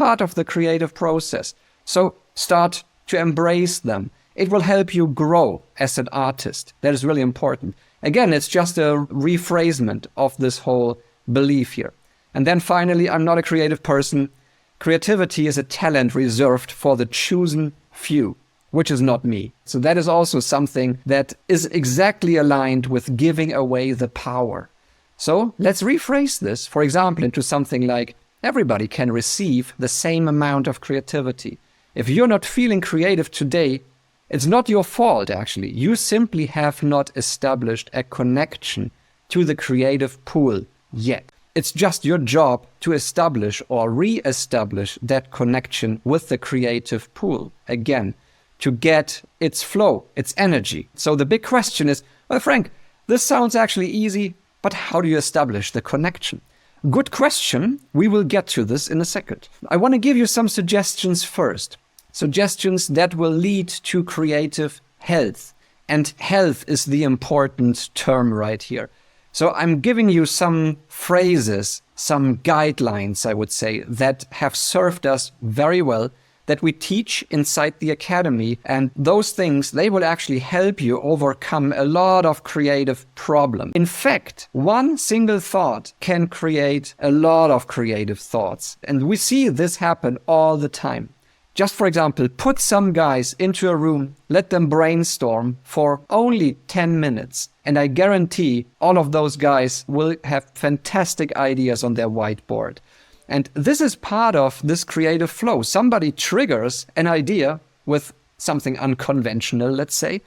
part of the creative process. So start to embrace them. It will help you grow as an artist. That is really important. Again, it's just a rephrasement of this whole belief here. And then finally, I'm not a creative person. Creativity is a talent reserved for the chosen few, which is not me. So that is also something that is exactly aligned with giving away the power. So let's rephrase this, for example, into something like everybody can receive the same amount of creativity. If you're not feeling creative today, it's not your fault, actually. You simply have not established a connection to the creative pool yet. It's just your job to establish or re-establish that connection with the creative pool again, to get its flow, its energy. So the big question is, well, Frank, this sounds actually easy, but how do you establish the connection? Good question. We will get to this in a second. I want to give you some suggestions first. Suggestions that will lead to creative health. And health is the important term right here. So I'm giving you some phrases, some guidelines, I would say, that have served us very well, that we teach inside the academy. And those things, they will actually help you overcome a lot of creative problems. In fact, one single thought can create a lot of creative thoughts. And we see this happen all the time. Just for example, put some guys into a room, let them brainstorm for only 10 minutes. And I guarantee all of those guys will have fantastic ideas on their whiteboard. And this is part of this creative flow. Somebody triggers an idea with something unconventional, let's say,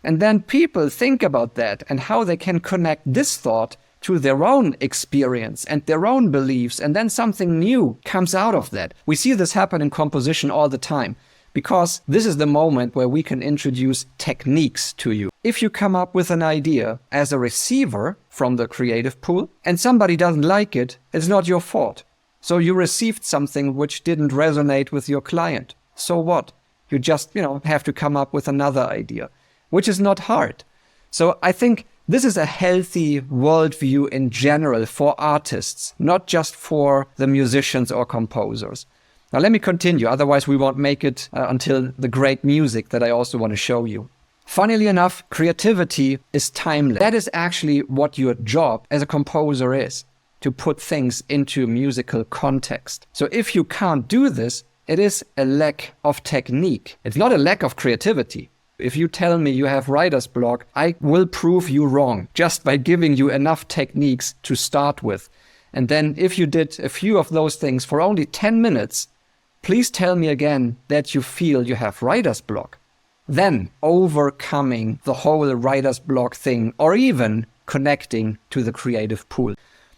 and then people think about that and how they can connect this thought to their own experience and their own beliefs, and then something new comes out of that. We see this happen in composition all the time, because this is the moment where we can introduce techniques to you. If you come up with an idea as a receiver from the creative pool and somebody doesn't like it, it's not your fault. So you received something which didn't resonate with your client. So what? You just, have to come up with another idea, which is not hard. So I think this is a healthy worldview in general for artists, not just for the musicians or composers. Now let me continue, otherwise we won't make it until the great music that I also want to show you. Funnily enough, creativity is timeless. That is actually what your job as a composer is, to put things into musical context. So if you can't do this, it is a lack of technique. It's not a lack of creativity. If you tell me you have writer's block, I will prove you wrong just by giving you enough techniques to start with. And then if you did a few of those things for only 10 minutes, please tell me again that you feel you have writer's block. Then overcoming the whole writer's block thing, or even connecting to the creative pool.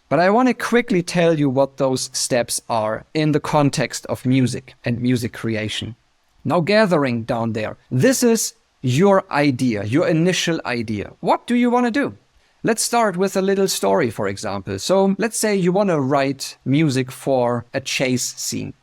But I want to quickly tell you what those steps are in the context of music and music creation. Now gathering down there, this is your idea, your initial idea. What do you want to do? Let's start with a little story, for example. So let's say you want to write music for a chase scene.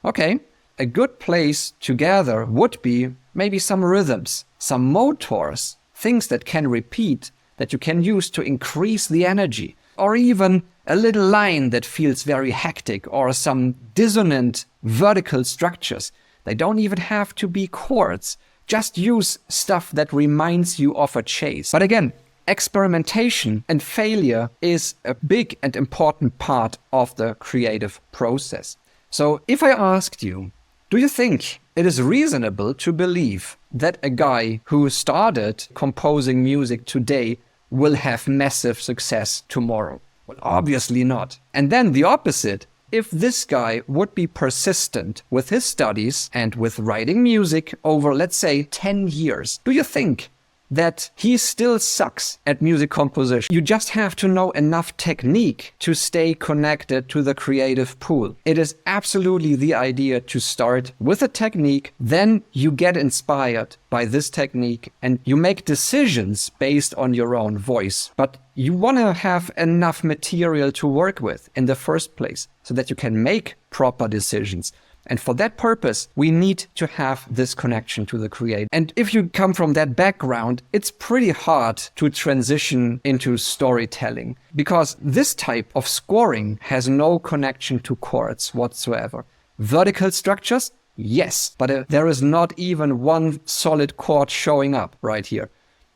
Okay, a good place to gather would be maybe some rhythms, some motors, things that can repeat, that you can use to increase the energy, or even a little line that feels very hectic, or some dissonant vertical structures. They don't even have to be chords. Just use stuff that reminds you of a chase. But again, experimentation and failure is a big and important part of the creative process. So if I asked you, do you think it is reasonable to believe that a guy who started composing music today will have massive success tomorrow? Well, obviously not. And then the opposite. If this guy would be persistent with his studies and with writing music over, let's say, 10 years, do you think that he still sucks at music composition? You just have to know enough technique to stay connected to the creative pool. It is absolutely the idea to start with a technique, then you get inspired by this technique and you make decisions based on your own voice. But you want to have enough material to work with in the first place so that you can make proper decisions. And for that purpose, we need to have this connection to the creator. And if you come from that background, it's pretty hard to transition into storytelling, because this type of scoring has no connection to chords whatsoever. Vertical structures? Yes, but there is not even one solid chord showing up right here.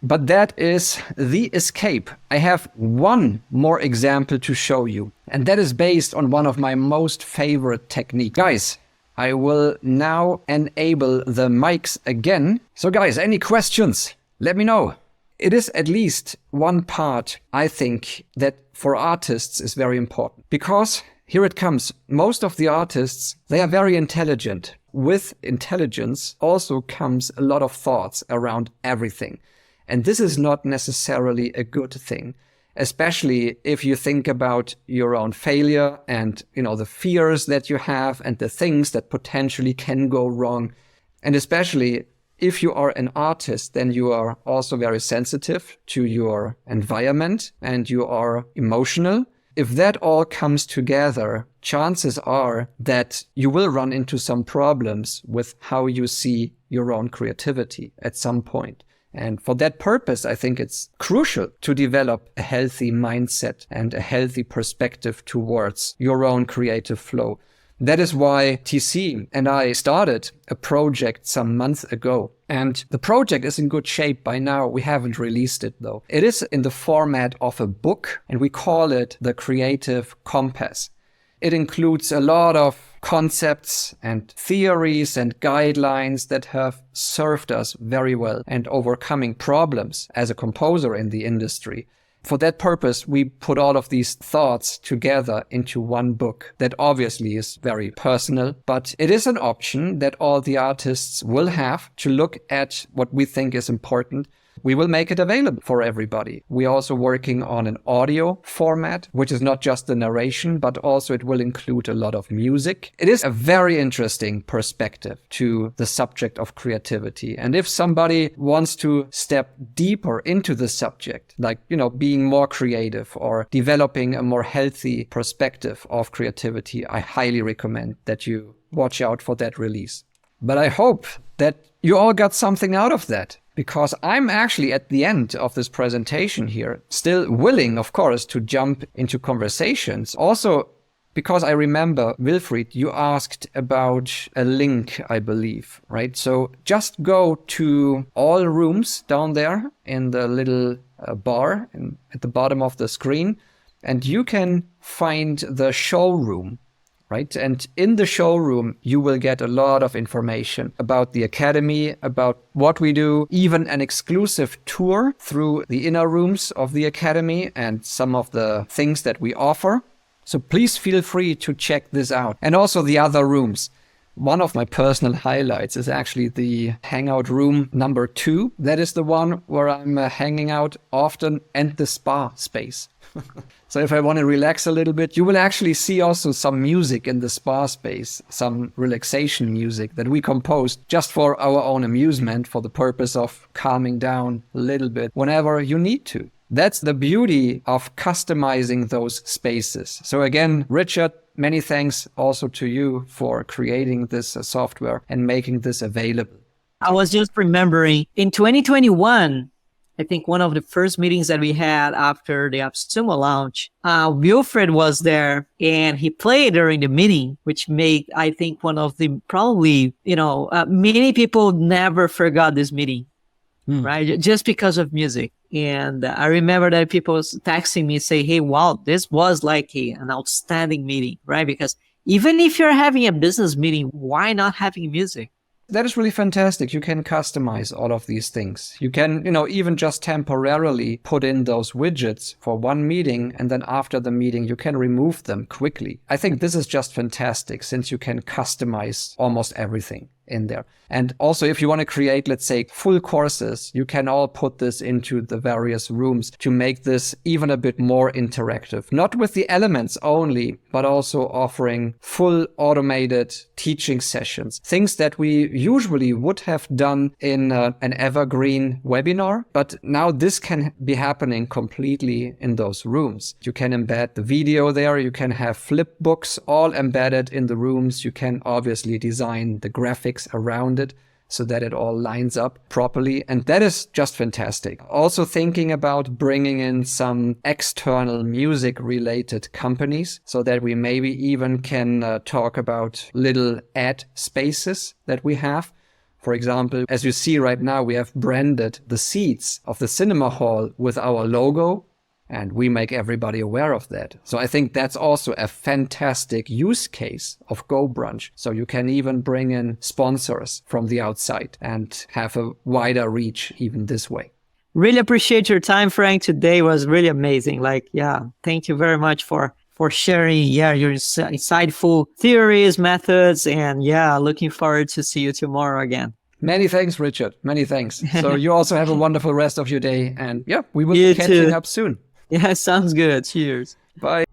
But that is the escape. I have one more example to show you, and that is based on one of my most favorite techniques. Guys, I will now enable the mics again. So guys, any questions? Let me know. It is at least one part, I think, that for artists is very important. Because here it comes. Most of the artists, they are very intelligent. With intelligence also comes a lot of thoughts around everything. And this is not necessarily a good thing, especially if you think about your own failure and, the fears that you have and the things that potentially can go wrong. And especially if you are an artist, then you are also very sensitive to your environment and you are emotional. If that all comes together, chances are that you will run into some problems with how you see your own creativity at some point. And for that purpose, I think it's crucial to develop a healthy mindset and a healthy perspective towards your own creative flow. That is why TC and I started a project some months ago. And the project is in good shape by now. We haven't released it though. It is in the format of a book and we call it the Creative Compass. It includes a lot of concepts and theories and guidelines that have served us very well and overcoming problems as a composer in the industry. For that purpose, we put all of these thoughts together into one book that obviously is very personal, but it is an option that all the artists will have to look at what we think is important. We will make it available for everybody. We're also working on an audio format, which is not just the narration, but also it will include a lot of music. It is a very interesting perspective to the subject of creativity. And if somebody wants to step deeper into the subject, like, being more creative or developing a more healthy perspective of creativity, I highly recommend that you watch out for that release. But I hope that you all got something out of that. Because I'm actually at the end of this presentation here, still willing, of course, to jump into conversations. Also, because I remember, Wilfried, you asked about a link, I believe, right? So just go to all rooms down there in the little bar at the bottom of the screen, and you can find the showroom. Right? And in the showroom, you will get a lot of information about the Academy, about what we do, even an exclusive tour through the inner rooms of the Academy and some of the things that we offer. So please feel free to check this out. And also the other rooms. One of my personal highlights is actually the hangout room number 2. That is the one where I'm hanging out often, and the spa space. So if I want to relax a little bit, you will actually see also some music in the spa space, some relaxation music that we composed just for our own amusement, for the purpose of calming down a little bit whenever you need to. That's the beauty of customizing those spaces. So again, Richard, many thanks also to you for creating this software and making this available. I was just remembering in 2021, I think one of the first meetings that we had after the AppSumo launch, Wilfred was there and he played during the meeting, which made, I think, one of the probably, many people never forgot this meeting, right? Just because of music. And I remember that people texting me say, hey, wow, this was like an outstanding meeting, right? Because even if you're having a business meeting, why not having music? That is really fantastic. You can customize all of these things. You can, even just temporarily put in those widgets for one meeting, and then after the meeting, you can remove them quickly. I think this is just fantastic since you can customize almost everything in there. And also, if you want to create, let's say, full courses, you can all put this into the various rooms to make this even a bit more interactive. Not with the elements only, but also offering full automated teaching sessions. Things that we usually would have done in an evergreen webinar, but now this can be happening completely in those rooms. You can embed the video there. You can have flip books all embedded in the rooms. You can obviously design the graphics around it. so that it all lines up properly. And that is just fantastic. Also thinking about bringing in some external music related companies so that we maybe even can talk about little ad spaces that we have. For example, as you see right now, we have branded the seats of the cinema hall with our logo, and we make everybody aware of that. So I think that's also a fantastic use case of GoBrunch. So you can even bring in sponsors from the outside and have a wider reach even this way. Really appreciate your time, Frank. Today was really amazing. Thank you very much for sharing, your insightful theories, methods, and looking forward to see you tomorrow again. Many thanks, Richard. Many thanks. So you also have a wonderful rest of your day. And we will You be catching too. up soon. Yeah, sounds good. Cheers. Bye.